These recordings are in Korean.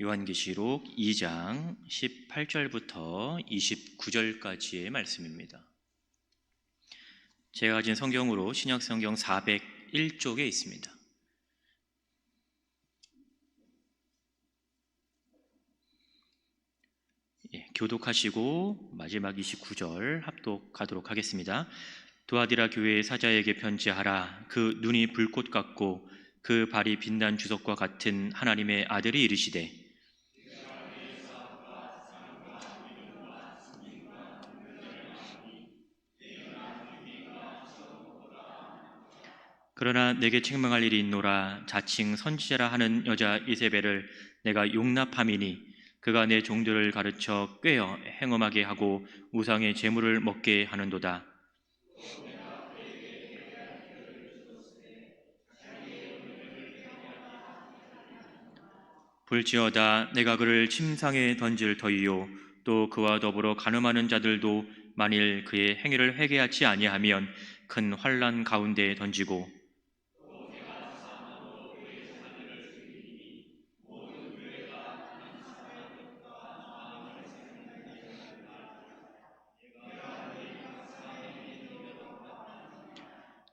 요한계시록 2장 18절부터 29절까지의 말씀입니다. 제가 가진 성경으로 신약성경 401쪽에 있습니다. 교독하시고 마지막 29절 합독하도록 하겠습니다. 두아디라 교회의 사자에게 편지하라. 그 눈이 불꽃 같고 그 발이 빛난 주석과 같은 하나님의 아들이 이르시되 그러나 내게 책망할 일이 있노라. 자칭 선지자라 하는 여자 이세벨을 내가 용납함이니 그가 내 종들을 가르쳐 꾀어 행음하게 하고 우상의 제물을 먹게 하는도다. 볼지어다 내가 그를 침상에 던질 터이요 또 그와 더불어 간음하는 자들도 만일 그의 행위를 회개하지 아니하면 큰 환난 가운데에 던지고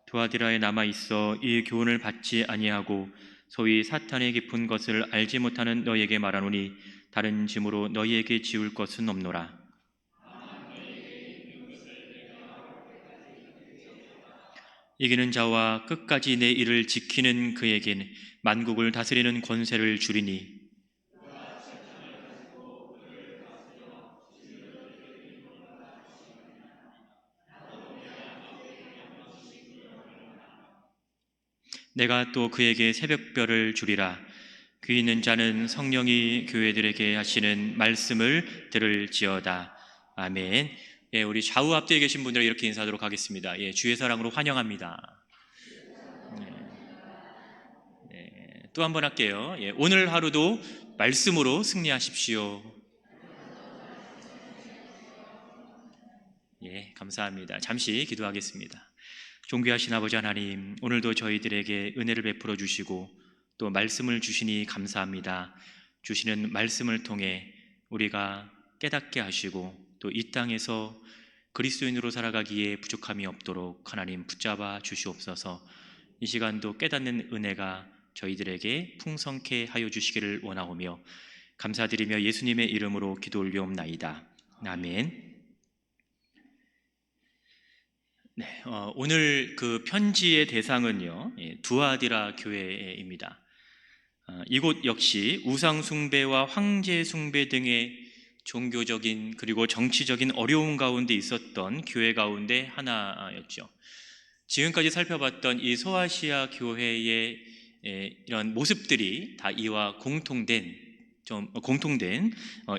두아디라에 남아있어 이 교훈을 받지 아니하고 소위 사탄의 깊은 것을 알지 못하는 너희에게 말하노니 다른 짐으로 너희에게 지울 것은 없노라. 이기는 자와 끝까지 내 일을 지키는 그에겐 만국을 다스리는 권세를 주리니 내가 또 그에게 새벽별을 주리라. 귀 있는 자는 성령이 교회들에게 하시는 말씀을 들을지어다. 아멘. 우리 좌우 앞뒤에 계신 분들 이렇게 인사하도록 하겠습니다. 주의 사랑으로 환영합니다. 또 한 번 할게요. 오늘 하루도 말씀으로 승리하십시오. 감사합니다. 잠시 기도하겠습니다. 존귀하신 아버지 하나님, 오늘도 저희들에게 은혜를 베풀어 주시고 또 말씀을 주시니 감사합니다. 주시는 말씀을 통해 우리가 깨닫게 하시고 또 이 땅에서 그리스도인으로 살아가기에 부족함이 없도록 하나님 붙잡아 주시옵소서. 이 시간도 깨닫는 은혜가 저희들에게 풍성케 하여 주시기를 원하오며 감사드리며 예수님의 이름으로 기도 올려옵나이다. 아멘. 오늘 그 편지의 대상은요, 두아디라 교회입니다. 이곳 역시 우상 숭배와 황제 숭배 등의 종교적인 그리고 정치적인 어려움 가운데 있었던 교회 가운데 하나였죠. 지금까지 살펴봤던 이 소아시아 교회의 이런 모습들이 다 이와 공통된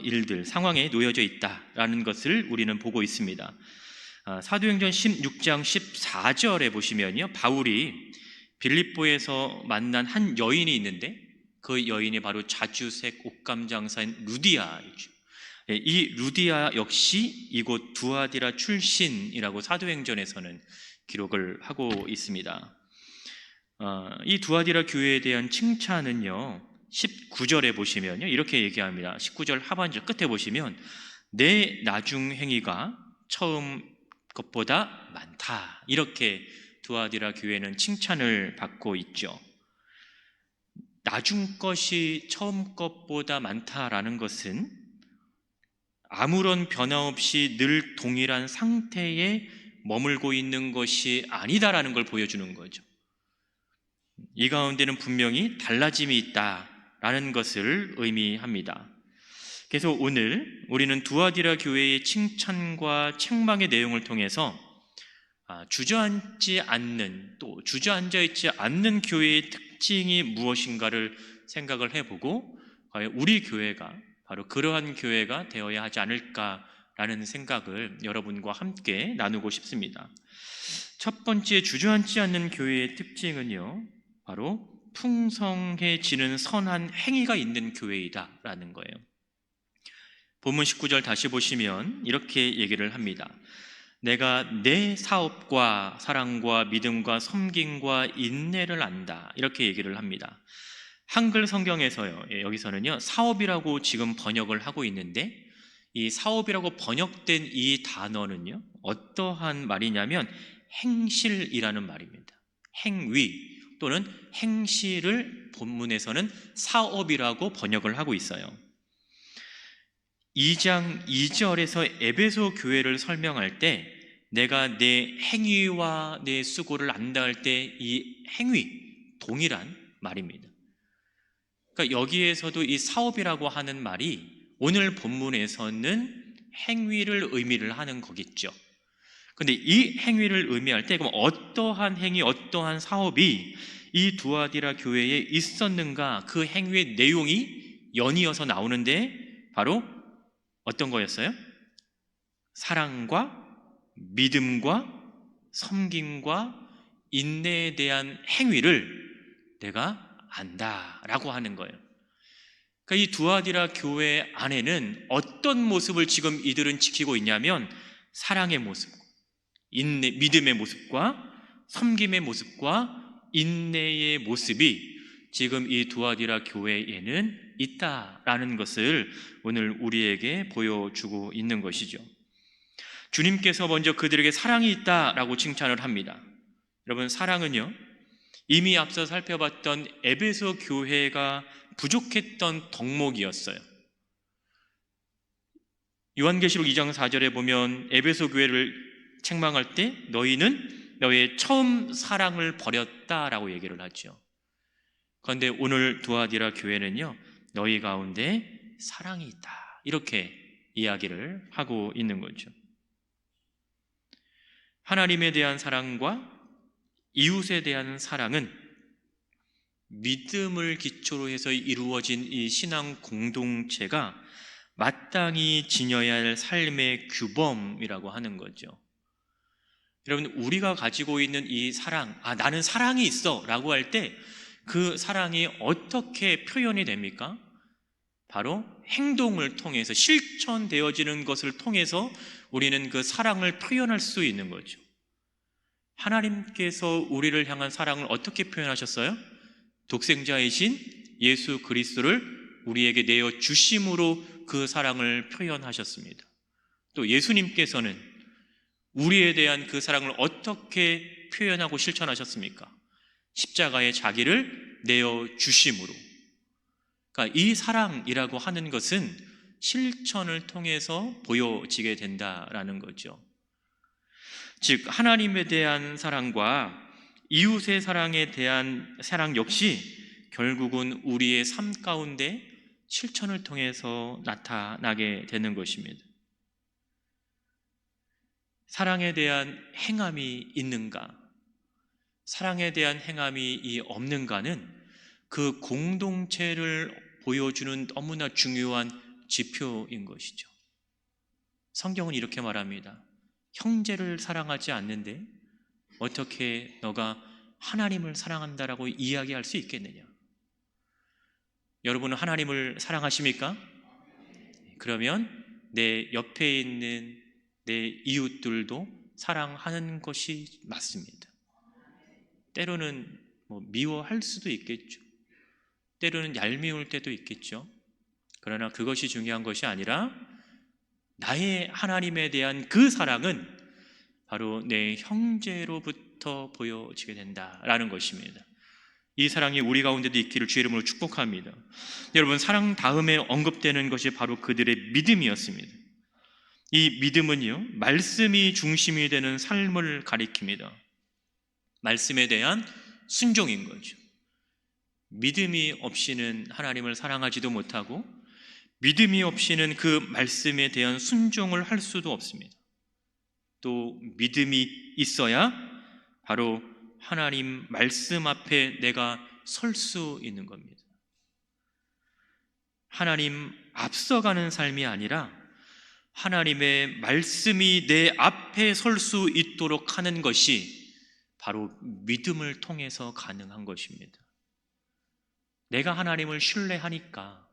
일들, 상황에 놓여져 있다라는 것을 우리는 보고 있습니다. 사도행전 16장 14절에 보시면요, 바울이 빌립보에서 만난 한 여인이 있는데 그 여인이 바로 자주색 옷감 장사인 루디아이죠. 이 루디아 역시 이곳 두아디라 출신이라고 사도행전에서는 기록을 하고 있습니다. 이 두아디라 교회에 대한 칭찬은요, 19절에 보시면요, 이렇게 얘기합니다. 19절 하반절 끝에 보시면 내 나중 행위가 처음 것보다 많다, 이렇게 두아디라 교회는 칭찬을 받고 있죠. 나중 것이 처음 것보다 많다라는 것은 아무런 변화 없이 늘 동일한 상태에 머물고 있는 것이 아니다라는 걸 보여주는 거죠. 이 가운데는 분명히 달라짐이 있다라는 것을 의미합니다. 그래서 오늘 우리는 두아디라 교회의 칭찬과 책망의 내용을 통해서 주저앉지 않는, 또 주저앉아 있지 않는 교회의 특징이 무엇인가를 생각을 해보고 과연 우리 교회가 바로 그러한 교회가 되어야 하지 않을까라는 생각을 여러분과 함께 나누고 싶습니다. 첫 번째, 주저앉지 않는 교회의 특징은요, 바로 풍성해지는 선한 행위가 있는 교회이다라는 거예요. 본문 19절 다시 보시면 이렇게 얘기를 합니다. 내가 내 사업과 사랑과 믿음과 섬김과 인내를 안다, 이렇게 얘기를 합니다. 한글 성경에서요, 여기서는요, 사업이라고 지금 번역을 하고 있는데, 이 사업이라고 번역된 이 단어는요, 어떠한 말이냐면 행실이라는 말입니다. 행위 또는 행실을 본문에서는 사업이라고 번역을 하고 있어요. 2장 2절에서 에베소 교회를 설명할 때 내가 내 행위와 내 수고를 안다 할 때 이 행위, 동일한 말입니다. 그러니까 여기에서도 이 사업이라고 하는 말이 오늘 본문에서는 행위를 의미를 하는 거겠죠. 근데 이 행위를 의미할 때 그럼 어떠한 행위, 어떠한 사업이 이 두아디라 교회에 있었는가, 그 행위의 내용이 연이어서 나오는데 바로 어떤 거였어요? 사랑과 믿음과 섬김과 인내에 대한 행위를 내가 안다라고 하는 거예요. 그러니까 이 두아디라 교회 안에는 어떤 모습을 지금 이들은 지키고 있냐면 사랑의 모습, 인내, 믿음의 모습과 섬김의 모습과 인내의 모습이 지금 이 두아디라 교회에는 있다라는 것을 오늘 우리에게 보여주고 있는 것이죠. 주님께서 먼저 그들에게 사랑이 있다라고 칭찬을 합니다. 여러분, 사랑은요, 이미 앞서 살펴봤던 에베소 교회가 부족했던 덕목이었어요. 요한계시록 2장 4절에 보면 에베소 교회를 책망할 때 너희는 너의 처음 사랑을 버렸다라고 얘기를 하죠. 그런데 오늘 두아디라 교회는요, 너희 가운데 사랑이 있다, 이렇게 이야기를 하고 있는 거죠. 하나님에 대한 사랑과 이웃에 대한 사랑은 믿음을 기초로 해서 이루어진 이 신앙 공동체가 마땅히 지녀야 할 삶의 규범이라고 하는 거죠. 여러분, 우리가 가지고 있는 이 사랑, 나는 사랑이 있어 라고 할 때 그 사랑이 어떻게 표현이 됩니까? 바로 행동을 통해서, 실천되어지는 것을 통해서 우리는 그 사랑을 표현할 수 있는 거죠. 하나님께서 우리를 향한 사랑을 어떻게 표현하셨어요? 독생자이신 예수 그리스도를 우리에게 내어 주심으로 그 사랑을 표현하셨습니다. 또 예수님께서는 우리에 대한 그 사랑을 어떻게 표현하고 실천하셨습니까? 십자가에 자기를 내어 주심으로. 그러니까 이 사랑이라고 하는 것은 실천을 통해서 보여지게 된다라는 거죠. 즉, 하나님에 대한 사랑과 이웃의 사랑에 대한 사랑 역시 결국은 우리의 삶 가운데 실천을 통해서 나타나게 되는 것입니다. 사랑에 대한 행함이 있는가, 사랑에 대한 행함이 없는가는 그 공동체를 보여주는 너무나 중요한 지표인 것이죠. 성경은 이렇게 말합니다. 형제를 사랑하지 않는데 어떻게 너가 하나님을 사랑한다라고 이야기할 수 있겠느냐? 여러분은 하나님을 사랑하십니까? 그러면 내 옆에 있는 내 이웃들도 사랑하는 것이 맞습니다. 때로는 미워할 수도 있겠죠. 때로는 얄미울 때도 있겠죠. 그러나 그것이 중요한 것이 아니라 나의 하나님에 대한 그 사랑은 바로 내 형제로부터 보여지게 된다라는 것입니다. 이 사랑이 우리 가운데도 있기를 주의 이름으로 축복합니다. 여러분, 사랑 다음에 언급되는 것이 바로 그들의 믿음이었습니다. 이 믿음은요, 말씀이 중심이 되는 삶을 가리킵니다. 말씀에 대한 순종인 거죠. 믿음이 없이는 하나님을 사랑하지도 못하고 믿음이 없이는 그 말씀에 대한 순종을 할 수도 없습니다. 또 믿음이 있어야 바로 하나님 말씀 앞에 내가 설 수 있는 겁니다. 하나님 앞서가는 삶이 아니라 하나님의 말씀이 내 앞에 설 수 있도록 하는 것이 바로 믿음을 통해서 가능한 것입니다. 내가 하나님을 신뢰하니까,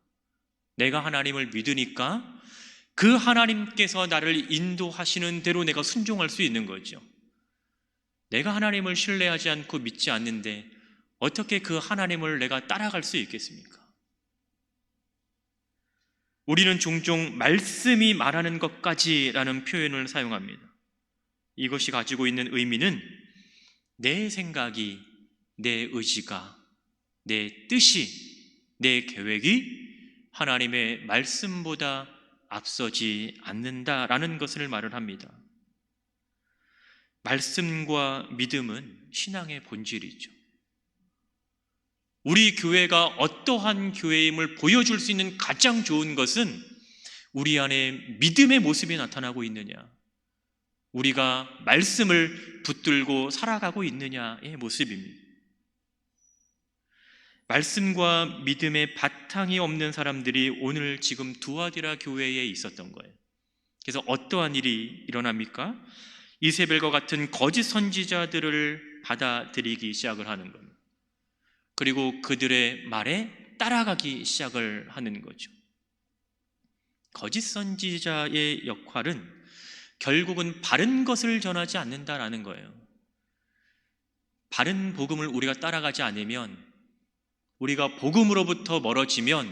내가 하나님을 믿으니까 그 하나님께서 나를 인도하시는 대로 내가 순종할 수 있는 거죠. 내가 하나님을 신뢰하지 않고 믿지 않는데 어떻게 그 하나님을 내가 따라갈 수 있겠습니까? 우리는 종종 말씀이 말하는 것까지라는 표현을 사용합니다. 이것이 가지고 있는 의미는 내 생각이, 내 의지가, 내 뜻이, 내 계획이 하나님의 말씀보다 앞서지 않는다라는 것을 말을 합니다. 말씀과 믿음은 신앙의 본질이죠. 우리 교회가 어떠한 교회임을 보여줄 수 있는 가장 좋은 것은 우리 안에 믿음의 모습이 나타나고 있느냐, 우리가 말씀을 붙들고 살아가고 있느냐의 모습입니다. 말씀과 믿음의 바탕이 없는 사람들이 오늘 지금 두아디라 교회에 있었던 거예요. 그래서 어떠한 일이 일어납니까? 이세벨과 같은 거짓 선지자들을 받아들이기 시작을 하는 겁니다. 그리고 그들의 말에 따라가기 시작을 하는 거죠. 거짓 선지자의 역할은 결국은 바른 것을 전하지 않는다라는 거예요. 바른 복음을 우리가 따라가지 않으면, 우리가 복음으로부터 멀어지면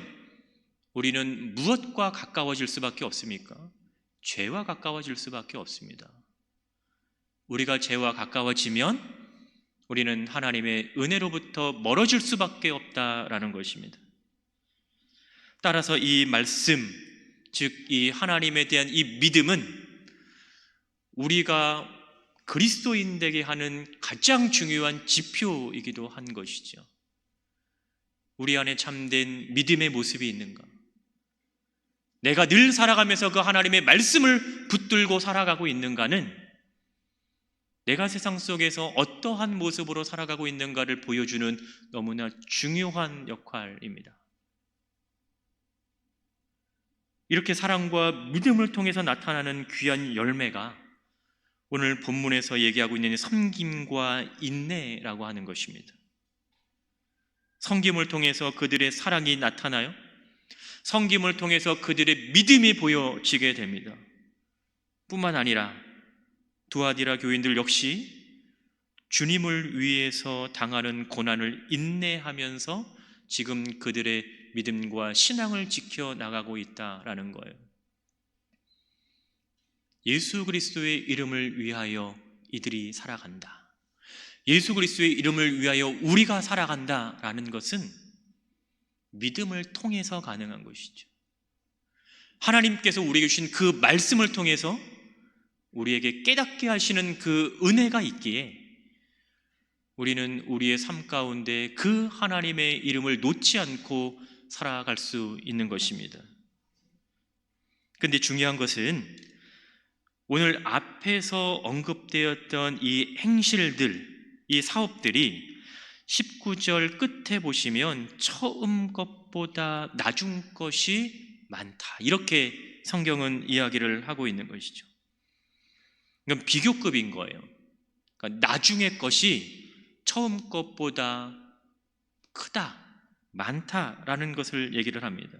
우리는 무엇과 가까워질 수밖에 없습니까? 죄와 가까워질 수밖에 없습니다. 우리가 죄와 가까워지면 우리는 하나님의 은혜로부터 멀어질 수밖에 없다라는 것입니다. 따라서 이 말씀, 즉 이 하나님에 대한 이 믿음은 우리가 그리스도인되게 하는 가장 중요한 지표이기도 한 것이죠. 우리 안에 참된 믿음의 모습이 있는가? 내가 늘 살아가면서 그 하나님의 말씀을 붙들고 살아가고 있는가는 내가 세상 속에서 어떠한 모습으로 살아가고 있는가를 보여주는 너무나 중요한 역할입니다. 이렇게 사랑과 믿음을 통해서 나타나는 귀한 열매가 오늘 본문에서 얘기하고 있는 섬김과 인내라고 하는 것입니다. 섬김을 통해서 그들의 사랑이 나타나요. 섬김을 통해서 그들의 믿음이 보여지게 됩니다. 뿐만 아니라 두아디라 교인들 역시 주님을 위해서 당하는 고난을 인내하면서 지금 그들의 믿음과 신앙을 지켜나가고 있다라는 거예요. 예수 그리스도의 이름을 위하여 이들이 살아간다. 예수 그리스도의 이름을 위하여 우리가 살아간다라는 것은 믿음을 통해서 가능한 것이죠. 하나님께서 우리에게 주신 그 말씀을 통해서 우리에게 깨닫게 하시는 그 은혜가 있기에 우리는 우리의 삶 가운데 그 하나님의 이름을 놓지 않고 살아갈 수 있는 것입니다. 그런데 중요한 것은 오늘 앞에서 언급되었던 이 행실들, 이 사업들이 19절 끝에 보시면 처음 것보다 나중 것이 많다, 이렇게 성경은 이야기를 하고 있는 것이죠. 이건 비교급인 거예요. 그러니까 나중의 것이 처음 것보다 크다, 많다라는 것을 얘기를 합니다.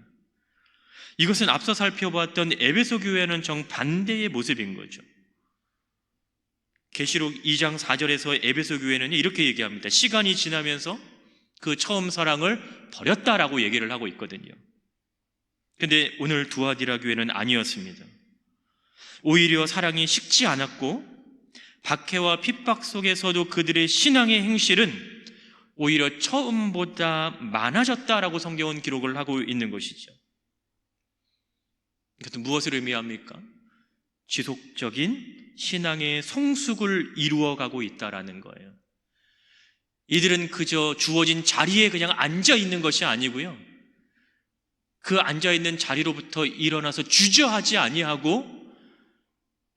이것은 앞서 살펴보았던 에베소 교회는 정반대의 모습인 거죠. 계시록 2장 4절에서 에베소 교회는 이렇게 얘기합니다. 시간이 지나면서 그 처음 사랑을 버렸다라고 얘기를 하고 있거든요. 그런데 오늘 두아디라 교회는 아니었습니다. 오히려 사랑이 식지 않았고 박해와 핍박 속에서도 그들의 신앙의 행실은 오히려 처음보다 많아졌다라고 성경은 기록을 하고 있는 것이죠. 이것은 무엇을 의미합니까? 지속적인 신앙의 성숙을 이루어가고 있다라는 거예요. 이들은 그저 주어진 자리에 그냥 앉아 있는 것이 아니고요, 그 앉아 있는 자리로부터 일어나서 주저하지 아니하고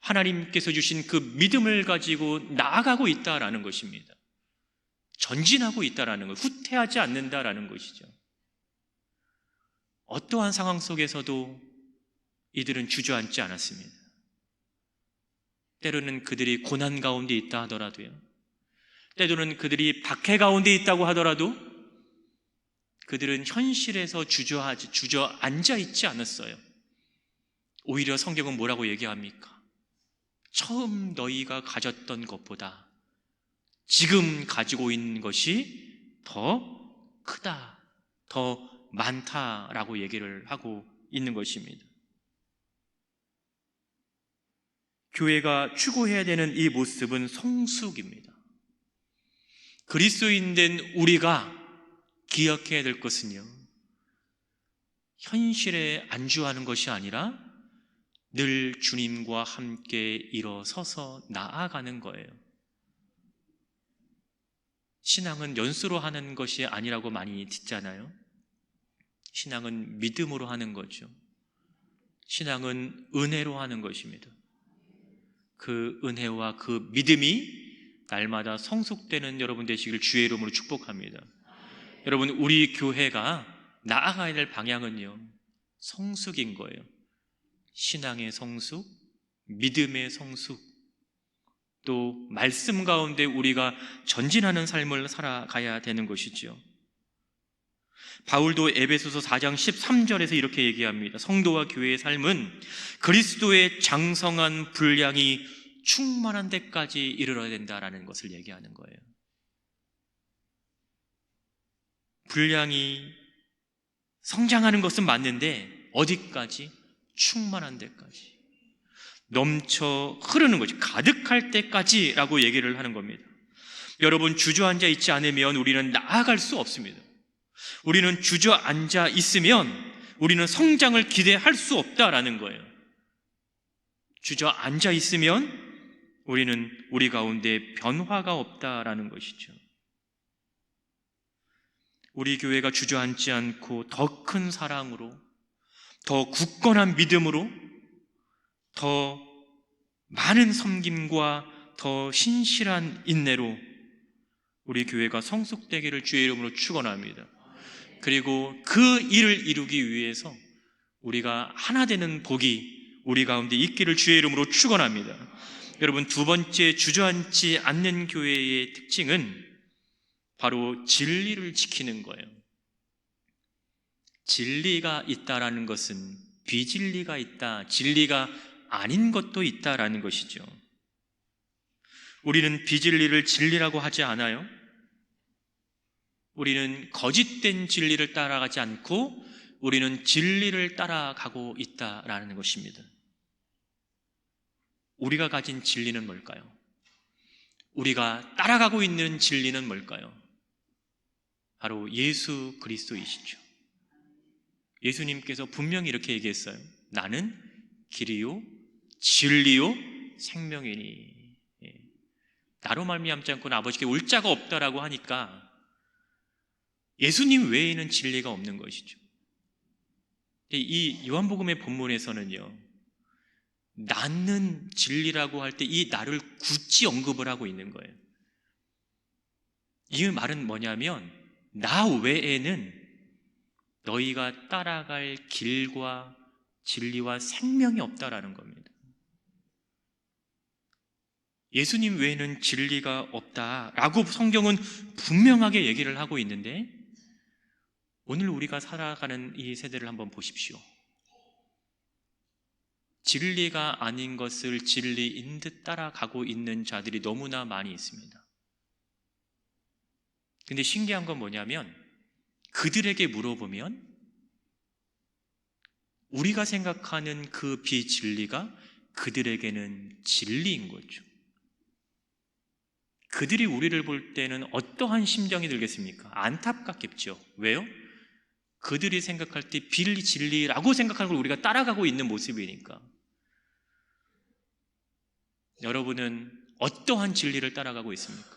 하나님께서 주신 그 믿음을 가지고 나아가고 있다라는 것입니다. 전진하고 있다라는 것, 후퇴하지 않는다라는 것이죠. 어떠한 상황 속에서도 이들은 주저앉지 않았습니다. 때로는 그들이 고난 가운데 있다 하더라도요, 때로는 그들이 박해 가운데 있다고 하더라도 그들은 현실에서 주저앉아 있지 않았어요. 오히려 성경은 뭐라고 얘기합니까? 처음 너희가 가졌던 것보다 지금 가지고 있는 것이 더 크다, 더 많다라고 얘기를 하고 있는 것입니다. 교회가 추구해야 되는 이 모습은 성숙입니다. 그리스도인 된 우리가 기억해야 될 것은요, 현실에 안주하는 것이 아니라 늘 주님과 함께 일어서서 나아가는 거예요. 신앙은 연수로 하는 것이 아니라고 많이 듣잖아요. 신앙은 믿음으로 하는 거죠. 신앙은 은혜로 하는 것입니다. 그 은혜와 그 믿음이 날마다 성숙되는 여러분 되시길 주의 이름으로 축복합니다. 여러분, 우리 교회가 나아가야 될 방향은요, 성숙인 거예요. 신앙의 성숙, 믿음의 성숙, 또 말씀 가운데 우리가 전진하는 삶을 살아가야 되는 것이죠. 바울도 에베소서 4장 13절에서 이렇게 얘기합니다. 성도와 교회의 삶은 그리스도의 장성한 분량이 충만한 데까지 이르러야 된다라는 것을 얘기하는 거예요. 분량이 성장하는 것은 맞는데 어디까지? 충만한 데까지, 넘쳐 흐르는 거지, 가득할 때까지라고 얘기를 하는 겁니다. 여러분, 주저앉아 있지 않으면 우리는 나아갈 수 없습니다. 우리는 주저앉아 있으면 우리는 성장을 기대할 수 없다라는 거예요. 주저앉아 있으면 우리는 우리 가운데 변화가 없다라는 것이죠. 우리 교회가 주저앉지 않고 더 큰 사랑으로, 더 굳건한 믿음으로, 더 많은 섬김과 더 신실한 인내로 우리 교회가 성숙되기를 주의 이름으로 축원합니다. 그리고 그 일을 이루기 위해서 우리가 하나 되는 복이 우리 가운데 있기를 주의 이름으로 축원합니다. 여러분, 두 번째, 주저앉지 않는 교회의 특징은 바로 진리를 지키는 거예요. 진리가 있다라는 것은 비진리가 있다, 진리가 아닌 것도 있다라는 것이죠. 우리는 비진리를 진리라고 하지 않아요. 우리는 거짓된 진리를 따라가지 않고 우리는 진리를 따라가고 있다라는 것입니다. 우리가 가진 진리는 뭘까요? 우리가 따라가고 있는 진리는 뭘까요? 바로 예수 그리스도이시죠. 예수님께서 분명히 이렇게 얘기했어요. 나는 길이요 진리요 생명이니. 나로 말미암지 않고는 아버지께 올 자가 없다라고 하니까 예수님 외에는 진리가 없는 것이죠. 이 요한복음의 본문에서는요, 나는 진리라고 할 때 이 나를 굳이 언급을 하고 있는 거예요. 이 말은 뭐냐면 나 외에는 너희가 따라갈 길과 진리와 생명이 없다라는 겁니다. 예수님 외에는 진리가 없다라고 성경은 분명하게 얘기를 하고 있는데, 오늘 우리가 살아가는 이 세대를 한번 보십시오. 진리가 아닌 것을 진리인 듯 따라가고 있는 자들이 너무나 많이 있습니다. 근데 신기한 건 뭐냐면 그들에게 물어보면 우리가 생각하는 그 비진리가 그들에게는 진리인 거죠. 그들이 우리를 볼 때는 어떠한 심정이 들겠습니까? 안타깝겠죠. 왜요? 그들이 생각할 때 비진리라고 생각하는 걸 우리가 따라가고 있는 모습이니까. 여러분은 어떠한 진리를 따라가고 있습니까?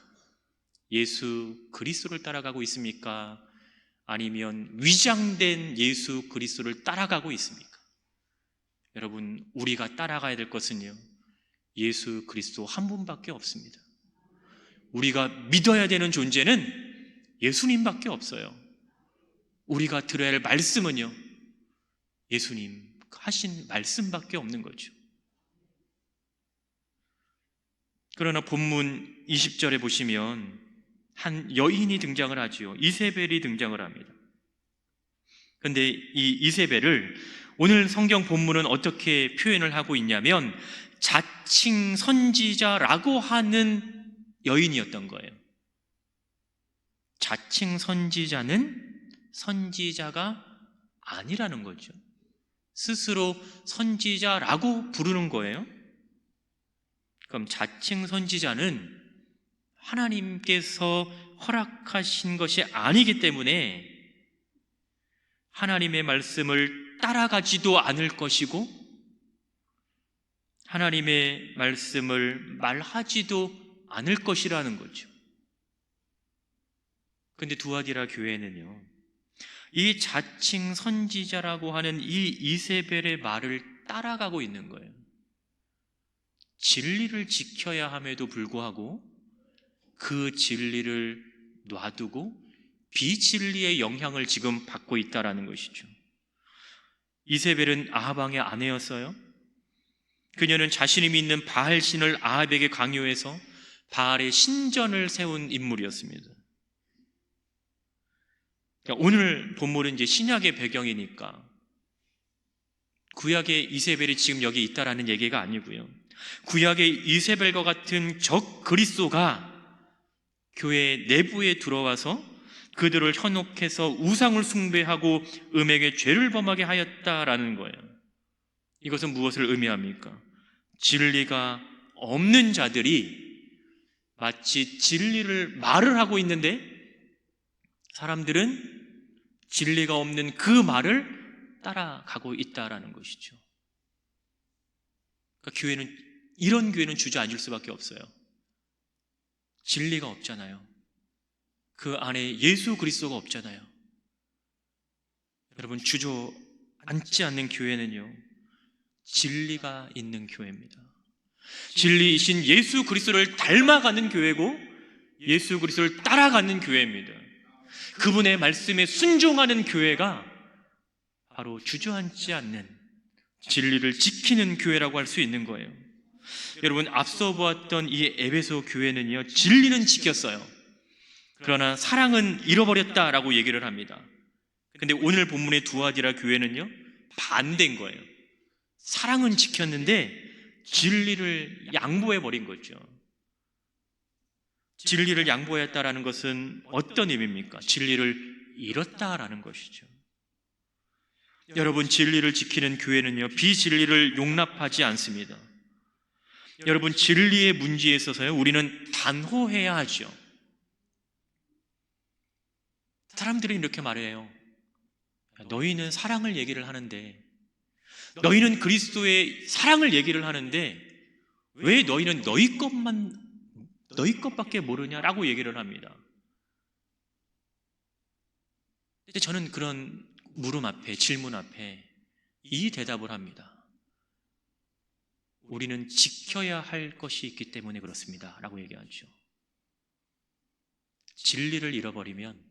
예수 그리스도를 따라가고 있습니까? 아니면 위장된 예수 그리스도를 따라가고 있습니까? 여러분, 우리가 따라가야 될 것은요, 예수 그리스도 한 분밖에 없습니다. 우리가 믿어야 되는 존재는 예수님밖에 없어요. 우리가 들어야 할 말씀은요, 예수님 하신 말씀밖에 없는 거죠. 그러나 본문 20절에 보시면 한 여인이 등장을 하지요. 이세벨이 등장을 합니다. 그런데 이 이세벨을 오늘 성경 본문은 어떻게 표현을 하고 있냐면 자칭 선지자라고 하는 여인이었던 거예요. 자칭 선지자는 선지자가 아니라는 거죠. 스스로 선지자라고 부르는 거예요. 그럼 자칭 선지자는 하나님께서 허락하신 것이 아니기 때문에 하나님의 말씀을 따라가지도 않을 것이고 하나님의 말씀을 말하지도 않을 것이라는 거죠. 그런데 두아디라 교회는요, 이 자칭 선지자라고 하는 이 이세벨의 말을 따라가고 있는 거예요. 진리를 지켜야 함에도 불구하고 그 진리를 놔두고 비진리의 영향을 지금 받고 있다는 것이죠. 이세벨은 아합 왕의 아내였어요. 그녀는 자신이 믿는 바알신을 아합에게 강요해서 바알의 신전을 세운 인물이었습니다. 오늘 본문은 이제 신약의 배경이니까 구약의 이세벨이 지금 여기 있다라는 얘기가 아니고요, 구약의 이세벨과 같은 적 그리스도가 교회 내부에 들어와서 그들을 현혹해서 우상을 숭배하고 음행의 죄를 범하게 하였다라는 거예요. 이것은 무엇을 의미합니까? 진리가 없는 자들이 마치 진리를 말을 하고 있는데 사람들은 진리가 없는 그 말을 따라가고 있다라는 것이죠. 그러니까 이런 교회는 주저앉을 수밖에 없어요. 진리가 없잖아요. 그 안에 예수 그리스도가 없잖아요. 여러분, 주저앉지 않는 교회는요, 진리가 있는 교회입니다. 진리이신 예수 그리스도를 닮아가는 교회고 예수 그리스도를 따라가는 교회입니다. 그분의 말씀에 순종하는 교회가 바로 주저앉지 않는 진리를 지키는 교회라고 할 수 있는 거예요. 여러분, 앞서 보았던 이 에베소 교회는요, 진리는 지켰어요. 그러나 사랑은 잃어버렸다라고 얘기를 합니다. 근데 오늘 본문의 두아디라 교회는요, 반대인 거예요. 사랑은 지켰는데 진리를 양보해버린 거죠. 진리를 양보했다라는 것은 어떤 의미입니까? 진리를 잃었다라는 것이죠. 여러분, 진리를 지키는 교회는요, 비진리를 용납하지 않습니다. 여러분, 진리의 문제에 있어서요, 우리는 단호해야 하죠. 사람들은 이렇게 말해요. 너희는 사랑을 얘기를 하는데, 너희는 그리스도의 사랑을 얘기를 하는데 왜 너희는 너희 것밖에 모르냐라고 얘기를 합니다. 근데 저는 그런 질문 앞에 이 대답을 합니다. 우리는 지켜야 할 것이 있기 때문에 그렇습니다 라고 얘기하죠. 진리를 잃어버리면,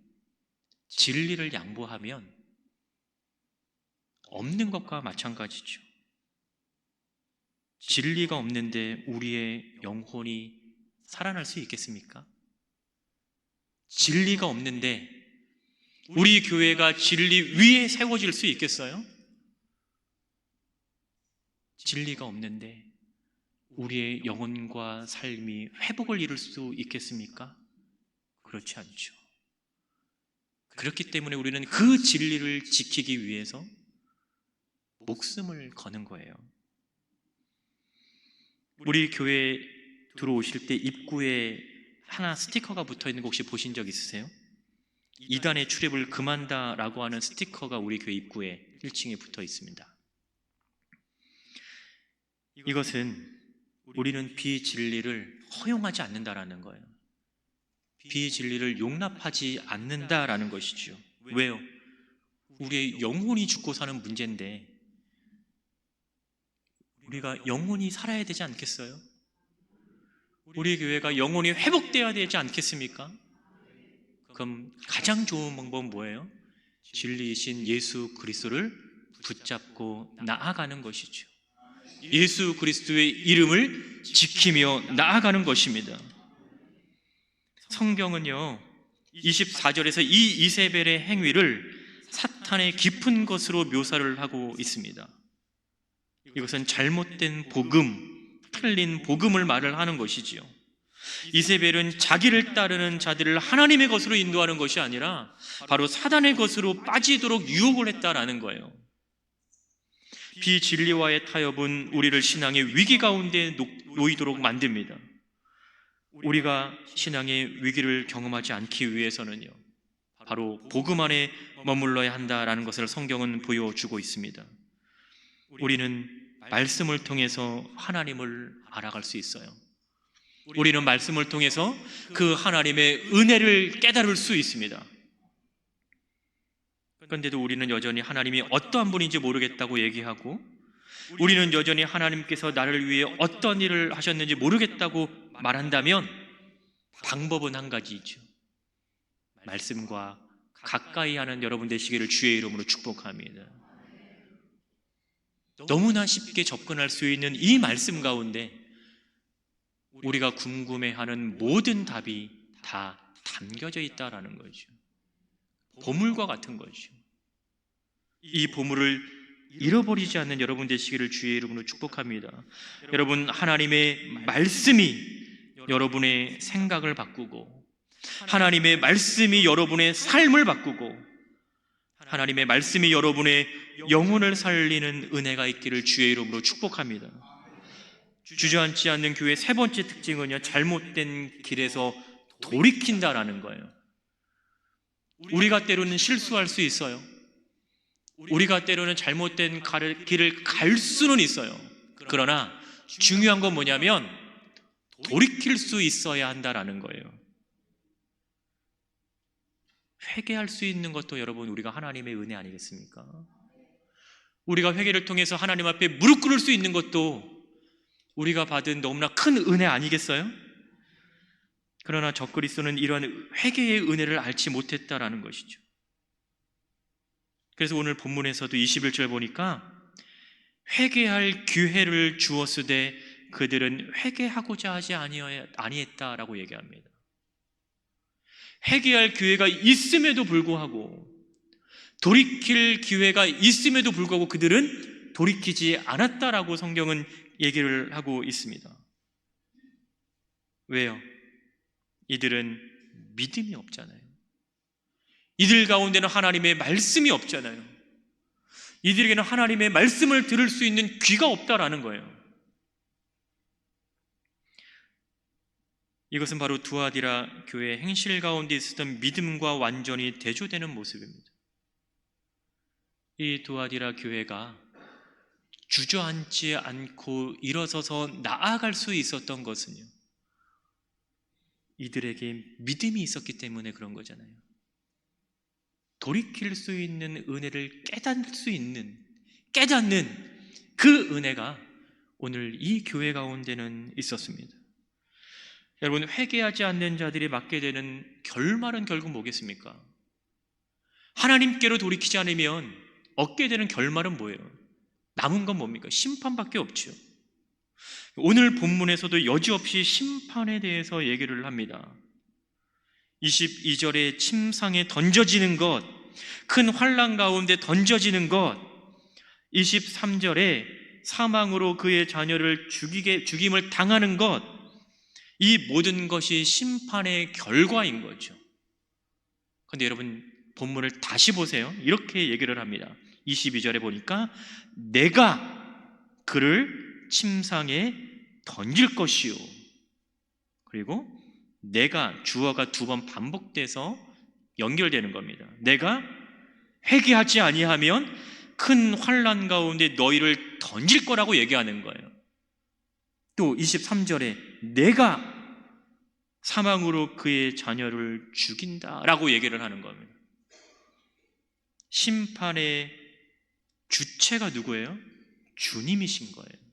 진리를 양보하면 없는 것과 마찬가지죠. 진리가 없는데 우리의 영혼이 살아날 수 있겠습니까? 진리가 없는데 우리 교회가 진리 위에 세워질 수 있겠어요? 진리가 없는데 우리의 영혼과 삶이 회복을 이룰 수 있겠습니까? 그렇지 않죠. 그렇기 때문에 우리는 그 진리를 지키기 위해서 목숨을 거는 거예요. 우리 교회에 들어오실 때 입구에 하나 스티커가 붙어있는 거 혹시 보신 적 있으세요? 이단의 출입을 금한다 라고 하는 스티커가 우리 교회 입구에 1층에 붙어 있습니다. 이것은 우리는 비진리를 허용하지 않는다라는 거예요. 비진리를 용납하지 않는다라는 것이죠. 왜요? 우리의 영혼이 죽고 사는 문제인데 우리가 영혼이 살아야 되지 않겠어요? 우리 교회가 영혼이 회복되어야 되지 않겠습니까? 그럼 가장 좋은 방법은 뭐예요? 진리이신 예수 그리스도를 붙잡고 나아가는 것이죠. 예수 그리스도의 이름을 지키며 나아가는 것입니다. 성경은요 24절에서 이 이세벨의 행위를 사탄의 깊은 것으로 묘사를 하고 있습니다. 이것은 잘못된 복음, 틀린 복음을 말을 하는 것이지요. 이세벨은 자기를 따르는 자들을 하나님의 것으로 인도하는 것이 아니라 바로 사단의 것으로 빠지도록 유혹을 했다라는 거예요. 비진리와의 타협은 우리를 신앙의 위기 가운데 놓이도록 만듭니다. 우리가 신앙의 위기를 경험하지 않기 위해서는요, 바로 복음 안에 머물러야 한다라는 것을 성경은 보여주고 있습니다. 우리는 말씀을 통해서 하나님을 알아갈 수 있어요. 우리는 말씀을 통해서 그 하나님의 은혜를 깨달을 수 있습니다. 그런데도 우리는 여전히 하나님이 어떠한 분인지 모르겠다고 얘기하고, 우리는 여전히 하나님께서 나를 위해 어떤 일을 하셨는지 모르겠다고 말한다면 방법은 한 가지죠. 말씀과 가까이 하는 여러분 되시기를 주의 이름으로 축복합니다. 너무나 쉽게 접근할 수 있는 이 말씀 가운데 우리가 궁금해하는 모든 답이 다 담겨져 있다라는 거죠. 보물과 같은 거죠. 이 보물을 잃어버리지 않는 여러분 되시기를 주의 이름으로 축복합니다. 여러분, 하나님의 말씀이 여러분의 생각을 바꾸고, 하나님의 말씀이 여러분의 삶을 바꾸고, 하나님의 말씀이 여러분의 영혼을 살리는 은혜가 있기를 주의 이름으로 축복합니다. 주저앉지 않는 교회의 세 번째 특징은요, 잘못된 길에서 돌이킨다라는 거예요. 우리가 때로는 실수할 수 있어요. 우리가 때로는 잘못된 길을 갈 수는 있어요. 그러나 중요한 건 뭐냐면 돌이킬 수 있어야 한다라는 거예요. 회개할 수 있는 것도 여러분, 우리가 하나님의 은혜 아니겠습니까? 우리가 회개를 통해서 하나님 앞에 무릎 꿇을 수 있는 것도 우리가 받은 너무나 큰 은혜 아니겠어요? 그러나 적그리스도는 이러한 회개의 은혜를 알지 못했다라는 것이죠. 그래서 오늘 본문에서도 21절 보니까 회개할 기회를 주었으되 그들은 회개하고자 하지 아니했다라고 얘기합니다. 회개할 기회가 있음에도 불구하고, 돌이킬 기회가 있음에도 불구하고 그들은 돌이키지 않았다라고 성경은 얘기를 하고 있습니다. 왜요? 이들은 믿음이 없잖아요. 이들 가운데는 하나님의 말씀이 없잖아요. 이들에게는 하나님의 말씀을 들을 수 있는 귀가 없다라는 거예요. 이것은 바로 두아디라 교회의 행실 가운데 있었던 믿음과 완전히 대조되는 모습입니다. 이 두아디라 교회가 주저앉지 않고 일어서서 나아갈 수 있었던 것은요, 이들에게 믿음이 있었기 때문에 그런 거잖아요. 돌이킬 수 있는 은혜를 깨닫는 그 은혜가 오늘 이 교회 가운데는 있었습니다. 여러분, 회개하지 않는 자들이 맞게 되는 결말은 결국 뭐겠습니까? 하나님께로 돌이키지 않으면 얻게 되는 결말은 뭐예요? 남은 건 뭡니까? 심판밖에 없죠. 오늘 본문에서도 여지없이 심판에 대해서 얘기를 합니다. 22절에 침상에 던져지는 것, 큰 환난 가운데 던져지는 것, 23절에 사망으로 그의 자녀를 죽임을 당하는 것, 이 모든 것이 심판의 결과인 거죠. 그런데 여러분, 본문을 다시 보세요. 이렇게 얘기를 합니다. 22절에 보니까 내가 그를 침상에 던질 것이요, 그리고 내가, 주어가 두 번 반복돼서 연결되는 겁니다. 내가 회개하지 아니하면 큰 환난 가운데 너희를 던질 거라고 얘기하는 거예요. 또 23절에 내가 사망으로 그의 자녀를 죽인다라고 얘기를 하는 겁니다. 심판의 주체가 누구예요? 주님이신 거예요.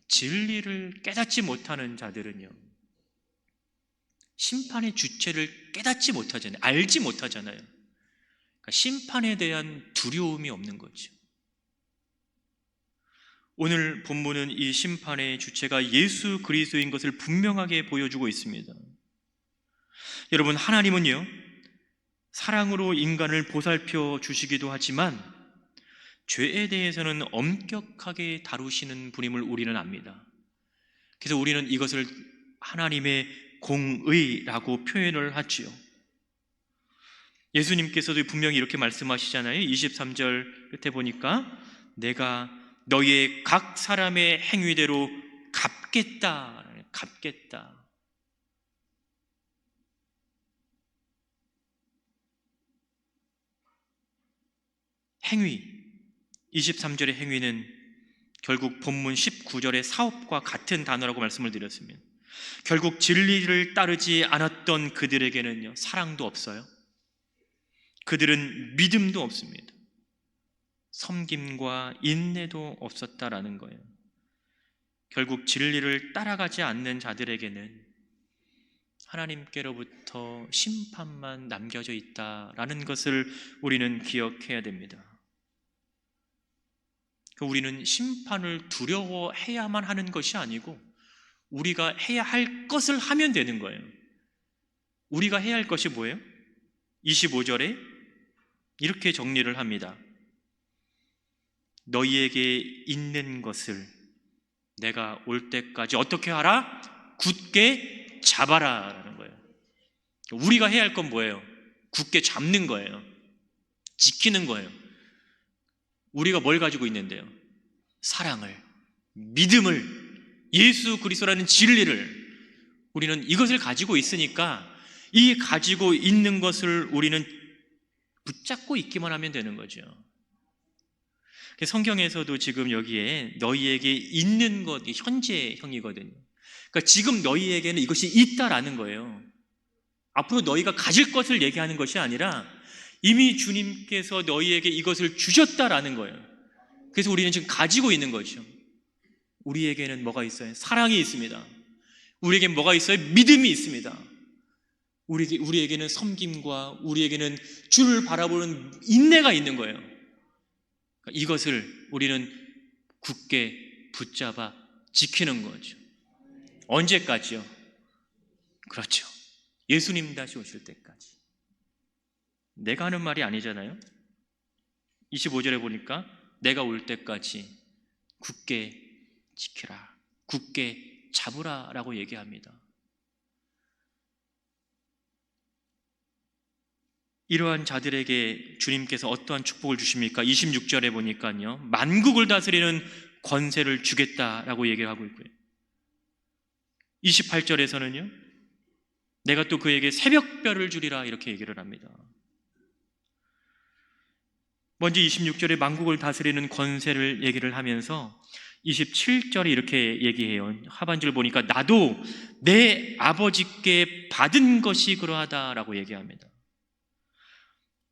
진리를 깨닫지 못하는 자들은요, 심판의 주체를 깨닫지 못하잖아요. 알지 못하잖아요. 그러니까 심판에 대한 두려움이 없는 거죠. 오늘 본문은 이 심판의 주체가 예수 그리스도인 것을 분명하게 보여주고 있습니다. 여러분, 하나님은요, 사랑으로 인간을 보살펴 주시기도 하지만 죄에 대해서는 엄격하게 다루시는 분임을 우리는 압니다. 그래서 우리는 이것을 하나님의 공의라고 표현을 하지요. 예수님께서도 분명히 이렇게 말씀하시잖아요. 23절 끝에 보니까 내가 너희의 각 사람의 행위대로 갚겠다. 갚겠다. 행위, 23절의 행위는 결국 본문 19절의 사업과 같은 단어라고 말씀을 드렸습니다. 결국 진리를 따르지 않았던 그들에게는요, 사랑도 없어요. 그들은 믿음도 없습니다. 섬김과 인내도 없었다라는 거예요. 결국 진리를 따라가지 않는 자들에게는 하나님께로부터 심판만 남겨져 있다라는 것을 우리는 기억해야 됩니다. 우리는 심판을 두려워해야만 하는 것이 아니고 우리가 해야 할 것을 하면 되는 거예요. 우리가 해야 할 것이 뭐예요? 25절에 이렇게 정리를 합니다. 너희에게 있는 것을 내가 올 때까지 어떻게 하라? 굳게 잡아라 라는 거예요. 우리가 해야 할 건 뭐예요? 굳게 잡는 거예요. 지키는 거예요. 우리가 뭘 가지고 있는데요? 사랑을, 믿음을, 예수 그리스도라는 진리를, 우리는 이것을 가지고 있으니까 이 가지고 있는 것을 우리는 붙잡고 있기만 하면 되는 거죠. 성경에서도 지금 여기에 너희에게 있는 것, 현재형이거든요. 그러니까 지금 너희에게는 이것이 있다라는 거예요. 앞으로 너희가 가질 것을 얘기하는 것이 아니라 이미 주님께서 너희에게 이것을 주셨다라는 거예요. 그래서 우리는 지금 가지고 있는 거죠. 우리에게는 뭐가 있어요? 사랑이 있습니다. 우리에게는 뭐가 있어요? 믿음이 있습니다. 우리에게는 섬김과 우리에게는 주를 바라보는 인내가 있는 거예요. 이것을 우리는 굳게 붙잡아 지키는 거죠. 언제까지요? 그렇죠. 예수님 다시 오실 때까지. 내가 하는 말이 아니잖아요. 25절에 보니까 내가 올 때까지 굳게 지키라, 굳게 잡으라 라고 얘기합니다. 이러한 자들에게 주님께서 어떠한 축복을 주십니까? 26절에 보니까요, 만국을 다스리는 권세를 주겠다라고 얘기하고 있고요. 28절에서는요, 내가 또 그에게 새벽별을 주리라 이렇게 얘기를 합니다. 먼저 26절에 만국을 다스리는 권세를 얘기를 하면서 27절에 이렇게 얘기해요. 하반절 보니까 나도 내 아버지께 받은 것이 그러하다라고 얘기합니다.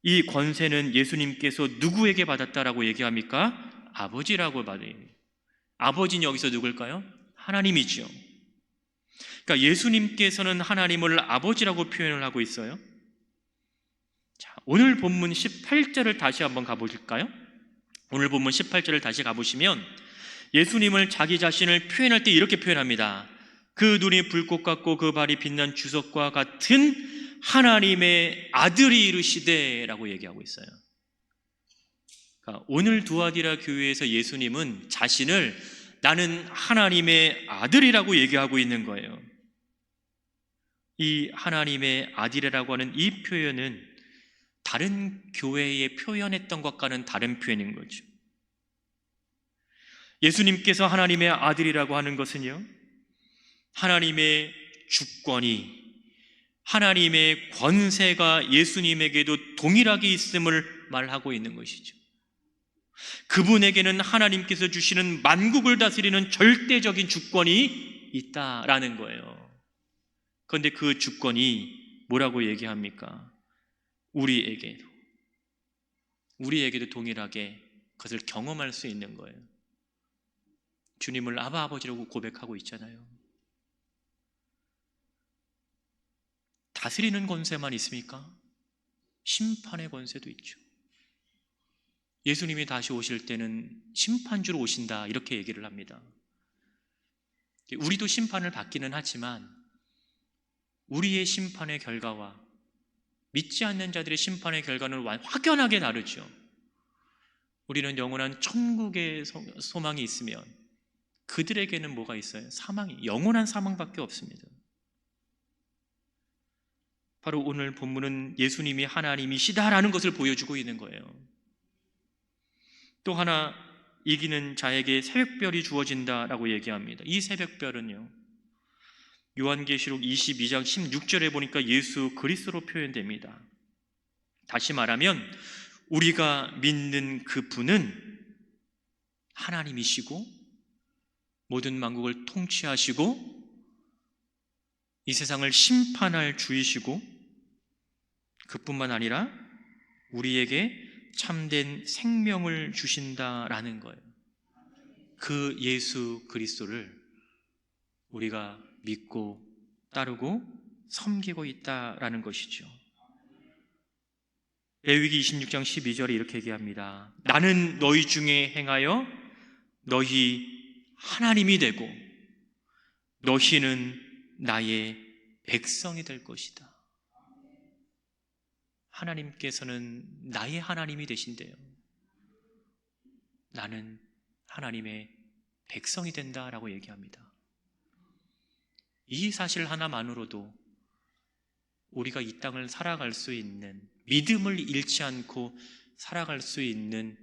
이 권세는 예수님께서 누구에게 받았다라고 얘기합니까? 아버지라고 받아요. 아버지는 여기서 누굴까요? 하나님이죠. 그러니까 예수님께서는 하나님을 아버지라고 표현을 하고 있어요. 자, 오늘 본문 18절을 다시 한번 가보실까요? 오늘 본문 18절을 다시 가보시면 예수님을 자기 자신을 표현할 때 이렇게 표현합니다. 그 눈이 불꽃 같고 그 발이 빛난 주석과 같은 하나님의 아들이 이르시되 라고 얘기하고 있어요. 그러니까 오늘 두아디라 교회에서 예수님은 자신을 나는 하나님의 아들이라고 얘기하고 있는 거예요. 이 하나님의 아들이라고 하는 이 표현은 다른 교회에 표현했던 것과는 다른 표현인 거죠. 예수님께서 하나님의 아들이라고 하는 것은요, 하나님의 주권이, 하나님의 권세가 예수님에게도 동일하게 있음을 말하고 있는 것이죠. 그분에게는 하나님께서 주시는 만국을 다스리는 절대적인 주권이 있다라는 거예요. 그런데 그 주권이 뭐라고 얘기합니까? 우리에게도 동일하게 그것을 경험할 수 있는 거예요. 주님을 아버지라고 고백하고 있잖아요. 다스리는 권세만 있습니까? 심판의 권세도 있죠. 예수님이 다시 오실 때는 심판주로 오신다 이렇게 얘기를 합니다. 우리도 심판을 받기는 하지만 우리의 심판의 결과와 믿지 않는 자들의 심판의 결과는 확연하게 다르죠. 우리는 영원한 천국의 소망이 있으면 그들에게는 뭐가 있어요? 사망이, 영원한 사망밖에 없습니다. 바로 오늘 본문은 예수님이 하나님이시다라는 것을 보여주고 있는 거예요. 또 하나, 이기는 자에게 새벽별이 주어진다라고 얘기합니다. 이 새벽별은요, 요한계시록 22장 16절에 보니까 예수 그리스도로 표현됩니다. 다시 말하면 우리가 믿는 그분은 하나님이시고 모든 만국을 통치하시고 이 세상을 심판할 주이시고, 그뿐만 아니라 우리에게 참된 생명을 주신다라는 거예요. 그 예수 그리스도를 우리가 믿고 따르고 섬기고 있다라는 것이죠. 레위기 26장 12절에 이렇게 얘기합니다. 나는 너희 중에 행하여 너희 하나님이 되고 너희는 나의 백성이 될 것이다. 하나님께서는 나의 하나님이 되신대요. 나는 하나님의 백성이 된다라고 얘기합니다. 이 사실 하나만으로도 우리가 이 땅을 살아갈 수 있는, 믿음을 잃지 않고 살아갈 수 있는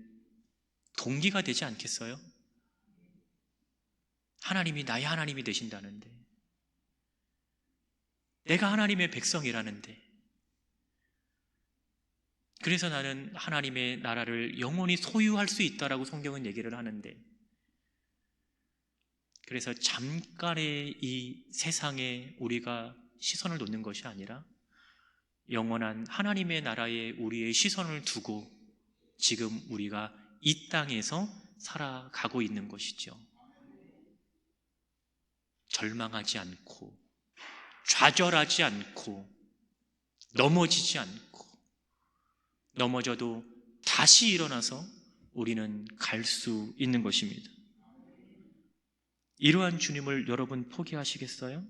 동기가 되지 않겠어요? 하나님이 나의 하나님이 되신다는데, 내가 하나님의 백성이라는데, 그래서 나는 하나님의 나라를 영원히 소유할 수 있다라고 성경은 얘기를 하는데, 그래서 잠깐의 이 세상에 우리가 시선을 놓는 것이 아니라 영원한 하나님의 나라에 우리의 시선을 두고 지금 우리가 이 땅에서 살아가고 있는 것이죠. 절망하지 않고 좌절하지 않고 넘어지지 않고, 넘어져도 다시 일어나서 우리는 갈 수 있는 것입니다. 이러한 주님을 여러분 포기하시겠어요?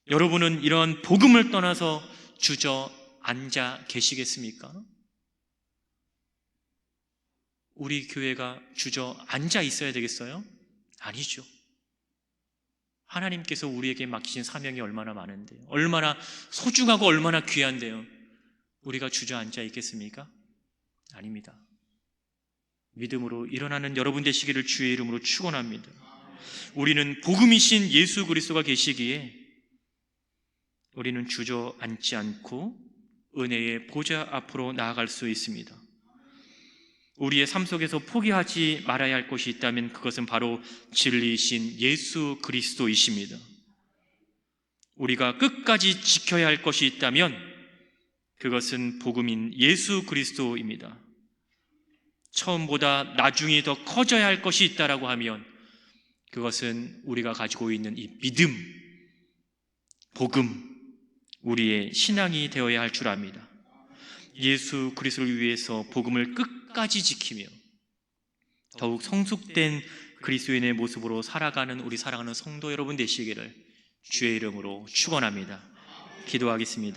여러분은 이러한 복음을 떠나서 주저앉아 계시겠습니까? 우리 교회가 주저앉아 있어야 되겠어요? 아니죠. 하나님께서 우리에게 맡기신 사명이 얼마나 많은데요, 얼마나 소중하고 얼마나 귀한데요, 우리가 주저앉아 있겠습니까? 아닙니다. 믿음으로 일어나는 여러분 되시기를 주의 이름으로 축원합니다. 우리는 복음이신 예수 그리스도가 계시기에 우리는 주저앉지 않고 은혜의 보좌 앞으로 나아갈 수 있습니다. 우리의 삶 속에서 포기하지 말아야 할 것이 있다면 그것은 바로 진리이신 예수 그리스도이십니다. 우리가 끝까지 지켜야 할 것이 있다면 그것은 복음인 예수 그리스도입니다. 처음보다 나중에 더 커져야 할 것이 있다라고 하면 그것은 우리가 가지고 있는 이 믿음, 복음, 우리의 신앙이 되어야 할 줄 압니다. 예수 그리스도를 위해서 복음을 끝까지 지키며 더욱 성숙된 그리스도인의 모습으로 살아가는 우리 사랑하는 성도 여러분 되시기를 주의 이름으로 축원합니다. 기도하겠습니다.